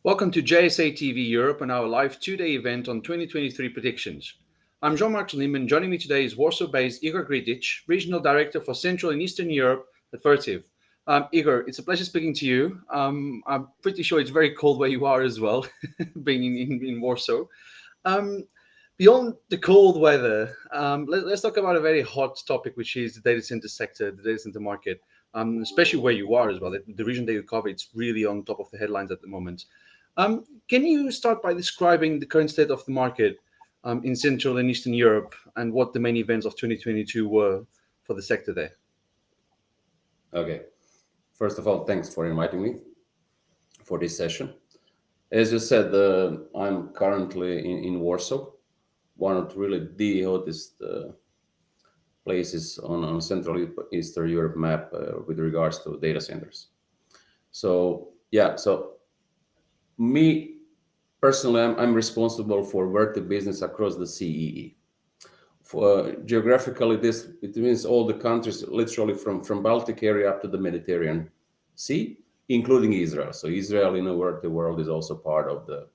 Welcome to JSA TV Europe and our live two-day event on 2023 predictions. I'm Jean-Marc Liman. Joining me today is Warsaw-based Igor Grdic, Regional Director for Central and Eastern Europe at Vertiv. Igor, it's a pleasure speaking to you. I'm pretty sure it's very cold where you are as well, being in Warsaw. Um, Beyond the cold weather, let's talk about a very hot topic, which is the data center sector, the data center market, especially where you are as well. The region that you cover, it's really on top of the headlines at the moment. Can you start by describing the current state of the market in Central and Eastern Europe and what the main events of 2022 were for the sector there? Okay. First of all, thanks for inviting me for this session. As you said, I'm currently in Warsaw, one of really the hottest places on Central Eastern Europe map with regards to data centers. So me personally, I'm responsible for Vertiv business across the CEE. For geographically, it means all the countries, literally from Baltic area up to the Mediterranean Sea, including Israel. So Israel, in a word, the world is also part of the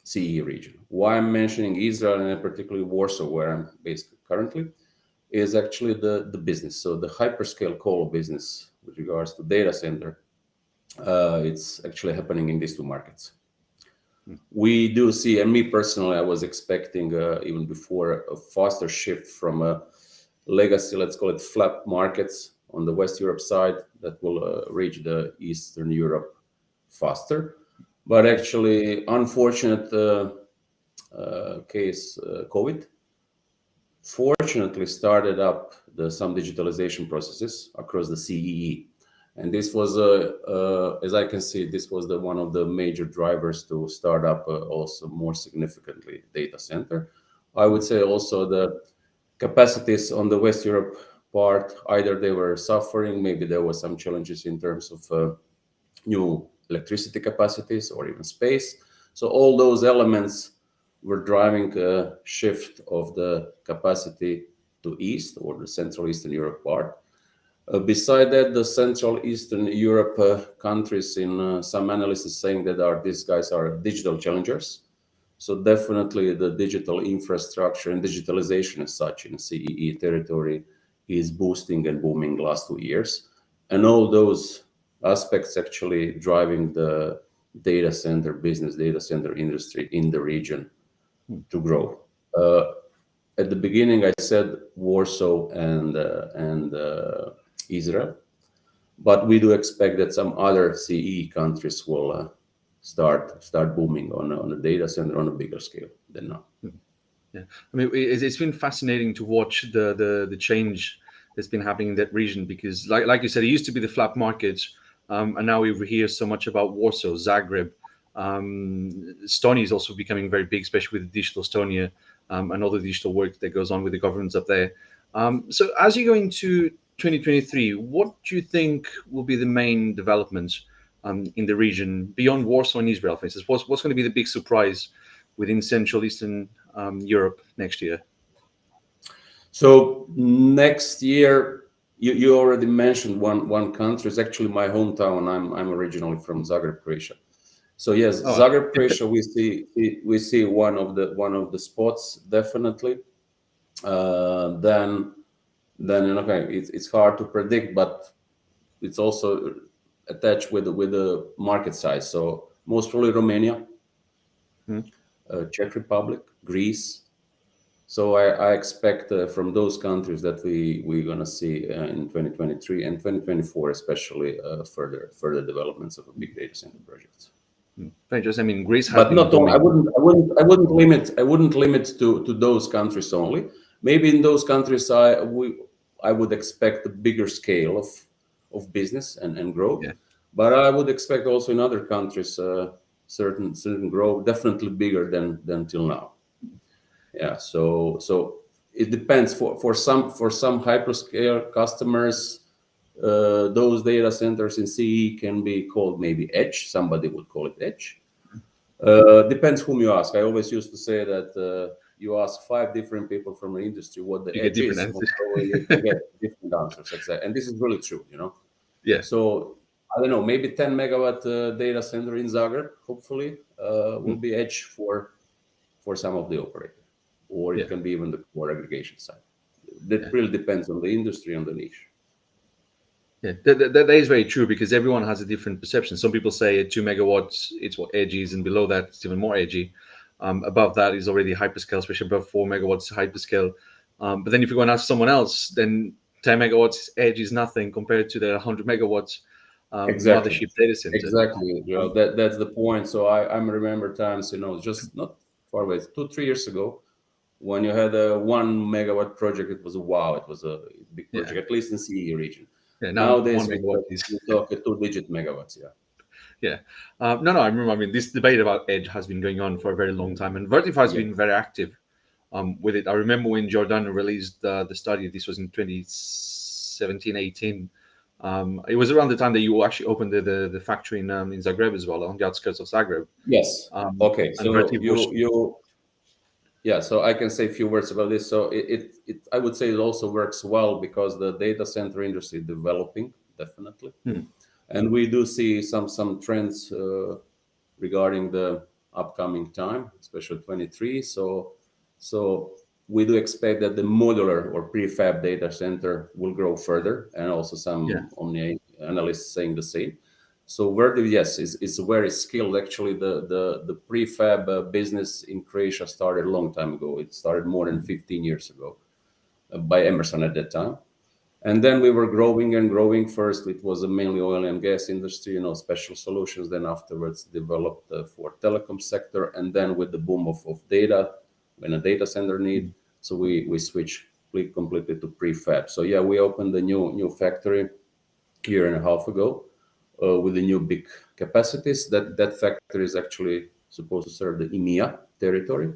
CE region. Why I'm mentioning Israel and particularly Warsaw, where I'm based currently, is actually the business. So the hyperscale colo business with regards to data center, it's actually happening in these two markets. We do see, and me personally, I was expecting even before a faster shift from a legacy, let's call it flat markets on the West Europe side that will reach the Eastern Europe faster. But actually, unfortunate case, COVID, fortunately started up some digitalization processes across the CEE. And this was, as I can see, this was one of the major drivers to start up also more significantly data center. I would say also the capacities on the West Europe part, either they were suffering, maybe there was some challenges in terms of new electricity capacities or even space. So all those elements were driving a shift of the capacity to East or the Central Eastern Europe part. Beside that, the Central Eastern Europe countries, in some analysis saying that these guys are digital challengers. So definitely the digital infrastructure and digitalization as such in CEE territory is boosting and booming last 2 years. And all those aspects actually driving the data center business, data center industry in the region to grow. At the beginning, I said Warsaw and Israel, but we do expect that some other CE countries will start booming on a data center on a bigger scale than now. Yeah, I mean, it's been fascinating to watch the change that's been happening in that region because, like you said, it used to be the flat markets, and now we hear so much about Warsaw, Zagreb. Estonia is also becoming very big, especially with digital Estonia and all the digital work that goes on with the governments up there. So, as you go into 2023, what do you think will be the main developments in the region beyond Warsaw and Israel, for instance? What's going to be the big surprise within Central Eastern Europe next year? So next year, you already mentioned one country. It's actually my hometown. I'm originally from Zagreb, Croatia. So yes, Oh, Zagreb, Croatia, we see one of the spots definitely. Then okay, it's hard to predict, but it's also attached with the market size. So most probably Romania, Czech Republic, Greece. So I expect from those countries that we're gonna see in 2023 and 2024, especially further developments of a big data center projects. just I mean, Greece has But been not only, booming. I wouldn't limit to those countries only. Maybe in those countries I would expect a bigger scale of business and growth. Yeah. But I would expect also in other countries certain growth, definitely bigger than till now. Yeah, so it depends. For some hyperscale customers, those data centers in CE can be called maybe edge. Somebody would call it edge. Depends whom you ask. I always used to say that you ask 5 different people from the industry what the You get edge different is, answers. you can get different answers. Exactly, and this is really true. Yeah. So I don't know, maybe 10 megawatt data center in Zagreb, hopefully, will be edge for some of the operator, or it Yeah. can be even the core aggregation side. That Yeah. really depends on the industry and the niche. Yeah, that is very true because everyone has a different perception. Some people say at 2 megawatts, it's what edgy is, and below that, it's even more edgy. Above that is already hyperscale, especially above 4 megawatts hyperscale. But then if you go and ask someone else, then 10 megawatts edge is nothing compared to the 100 megawatts Exactly. mothership data center. Exactly. Um, That's the point. So I remember times, just not far away, 2, 3 years ago, when you had a 1 megawatt project, it was wow, it was a big yeah, project, at least in CE region. yeah. Now Nowadays, 1 megawatt is we talk a 2-digit megawatts. Yeah. yeah. No. I remember. I mean, this debate about edge has been going on for a very long time, and Vertiv has Yeah. been very active with it. I remember when Giordano released the study. This was in 2017, 18. It was around the time that you actually opened the factory in Zagreb as well, on the outskirts of Zagreb. Yes. Okay. And So Vertiv was yeah. So I can say a few words about this. So I would say it also works well because the data center industry is developing definitely, and we do see some trends regarding the upcoming time, especially 23. So we do expect that the modular or prefab data center will grow further, and also yeah, some Omni analysts saying the same. So Vertiv, yes, is very skilled. Actually, the prefab business in Croatia started a long time ago. It started more than 15 years ago by Emerson at that time. And then we were growing and growing. First, it was a mainly oil and gas industry, special solutions. Then afterwards, developed for telecom sector. And then with the boom of data, when a data center need, so we switched completely to prefab. So yeah, we opened a new factory a year and a half ago with the new big capacities. That factory is actually supposed to serve the EMEA territory,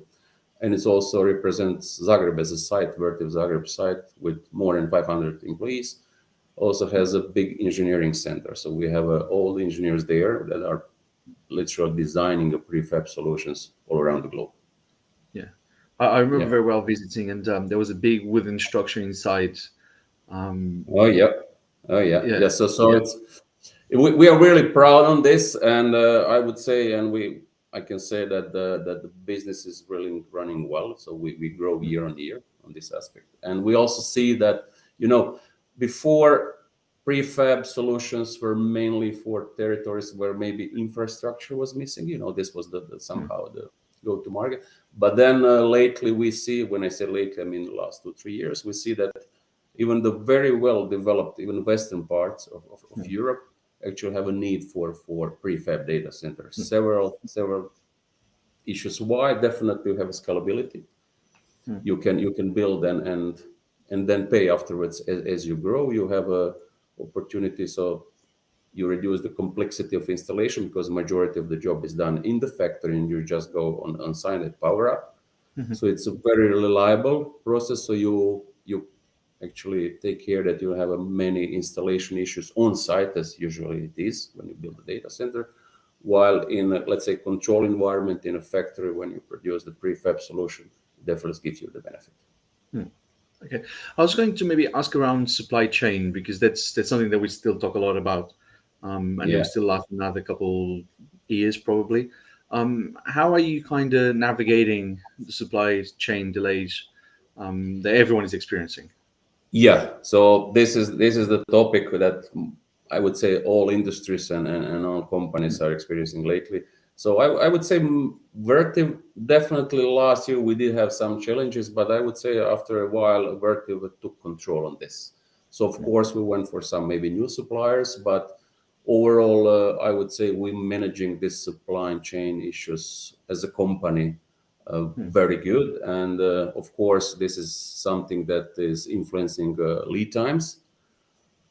and it also represents Zagreb as a site, Vertiv Zagreb site with more than 500 employees. Also has a big engineering center, so we have all the engineers there that are literally designing the prefab solutions all around the globe. yeah. I remember Yeah. very well visiting, and there was a big wooden structure inside. Oh yeah. Oh yeah. Yeah, Yeah. So yeah, it's we are really proud on this, and I would say, and I can say that the business is really running well. So we grow year on year on this aspect, and we also see that before prefab solutions were mainly for territories where maybe infrastructure was missing. This was the somehow the go to market. But then lately we see, when I say lately, I mean the last 2, 3 years, we see that even the very well developed, even western parts of Europe actually have a need for prefab data centers. Several issues. Why? Definitely you have scalability. You can build and then pay afterwards as you grow. You have a opportunity, so you reduce the complexity of installation because majority of the job is done in the factory and you just go on site and power up. So it's a very reliable process. So you actually take care that you have many installation issues on site, as usually it is when you build a data center. While in let's say control environment in a factory, when you produce the prefab solution, it definitely gives you the benefit. okay. I was going to maybe ask around supply chain because that's something that we still talk a lot about, and it Yeah. will still last another couple years probably. How are you kind of navigating the supply chain delays that everyone is experiencing? Yeah, so this is the topic that I would say all industries and all companies are experiencing lately. So I would say Vertiv, definitely last year we did have some challenges, but I would say after a while Vertiv took control on this. So of course we went for some maybe new suppliers, but overall I would say we're managing this supply chain issues as a company very good. And of course, this is something that is influencing lead times.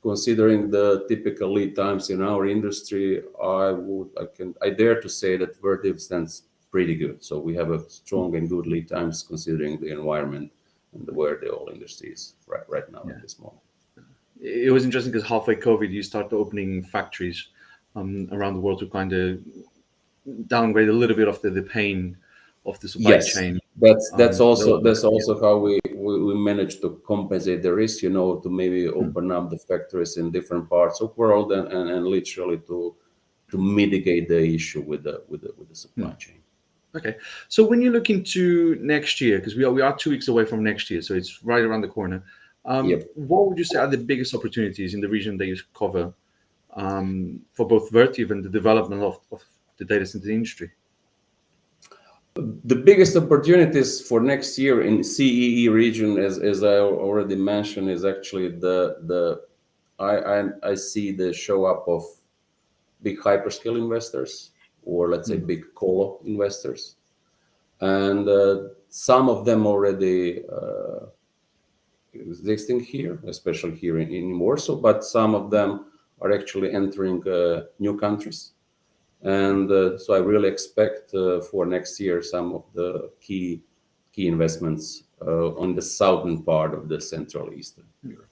Considering the typical lead times in our industry, I dare to say that Vertiv stands pretty good. So we have a strong and good lead times considering the environment and where the whole industry is right now Yeah. at this moment. It was interesting because halfway COVID, you started opening factories around the world to kind of downgrade a little bit of the pain of the supply Yes, chain. that's There was also how we managed to compensate the risk, to maybe open up the factories in different parts of world and literally to mitigate the issue with the supply chain. Okay, so when you look into next year, because we are 2 weeks away from next year, so it's right around the corner. Yep. What would you say are the biggest opportunities in the region that you cover for both Vertiv and the development of the data center industry? The biggest opportunities for next year in CEE region, as I already mentioned, is actually I see the show up of big hyperscale investors, or let's say big colo investors, and some of them already existing here, especially here in Warsaw, but some of them are actually entering new countries. And so I really expect for next year some of the key investments on the southern part of the Central Eastern Europe.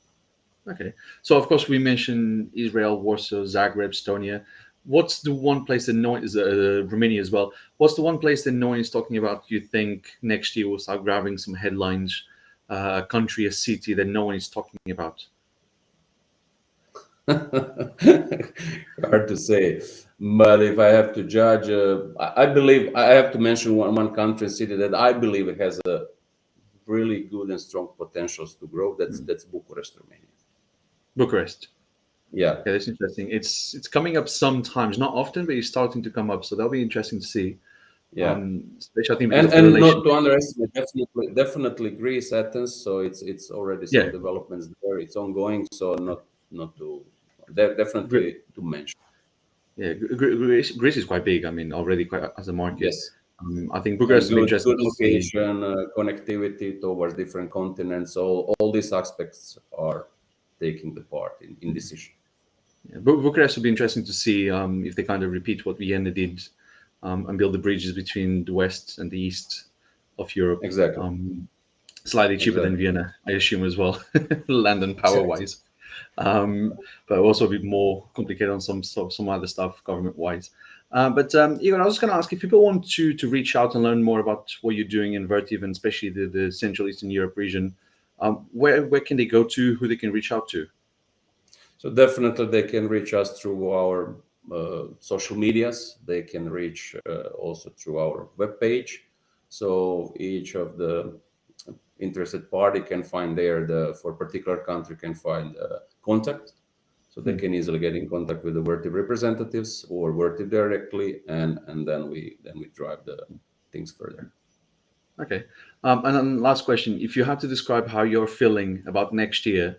Okay, so of course we mentioned Israel, Warsaw, Zagreb, Estonia. What's the one place that no one is Romania as well? What's the one place that no one is talking about? You think next year will start grabbing some headlines? A country, a city that no one is talking about? Hard to say, but if I have to judge, I believe I have to mention one country and city that I believe it has a really good and strong potentials to grow. That's Bucharest, Romania. Bucharest. Yeah. Okay, that's interesting. It's coming up sometimes, not often, but it's starting to come up. So that'll be interesting to see. Yeah. Especially I think because of the And relation. not to underestimate, definitely Greece, Athens. So it's already some developments there. It's ongoing. So not to definitely to mention. Yeah, Greece is quite big. I mean, already quite as a market. Yes. I think And Bucharest will be interesting good to see. location, connectivity towards different continents. All these aspects are taking the part in decision. Yeah, Bucharest will be interesting to see if they kind of repeat what Vienna did and build the bridges between the west and the east of Europe. Exactly. Slightly cheaper than Exactly. Vienna, I assume as well, land and power Exactly. wise. But also a bit more complicated on some other stuff government wise. But Igor, I was just going to ask if people want to reach out and learn more about what you're doing in Vertiv and especially the Central Eastern Europe region, where can they go to? Who they can reach out to? So definitely they can reach us through our social medias. They can reach also through our webpage. So each of the interested party can find there for particular country can find contact. So they can easily get in contact with the Vertiv representatives or Vertiv directly, and then we drive the things further. Okay. And then last question: if you had to describe how you're feeling about next year,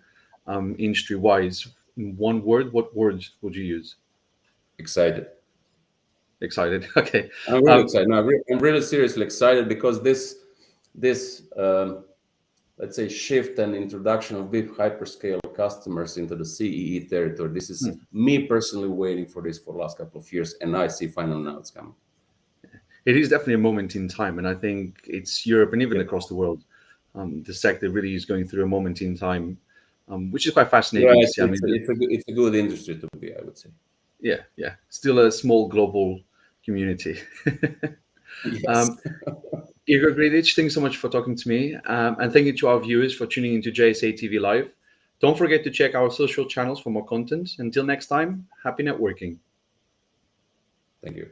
industry-wise, in one word, what words would you use? Excited. Excited. Okay. I'm really excited. No, I'm really seriously excited because this let's say shift and introduction of big hyperscale customers into the CEE territory. This is me personally waiting for this for the last couple of years, and I see finally now it's coming. It is definitely a moment in time, and I think it's Europe and even across the world. The sector really is going through a moment in time, which is quite fascinating to see. I mean, It's a good industry to be, I would say. yeah, still a small global community. Yes. Igor Grdic, thanks so much for talking to me, and thank you to our viewers for tuning into JSA TV Live. Don't forget to check our social channels for more content. Until next time, happy networking. Thank you.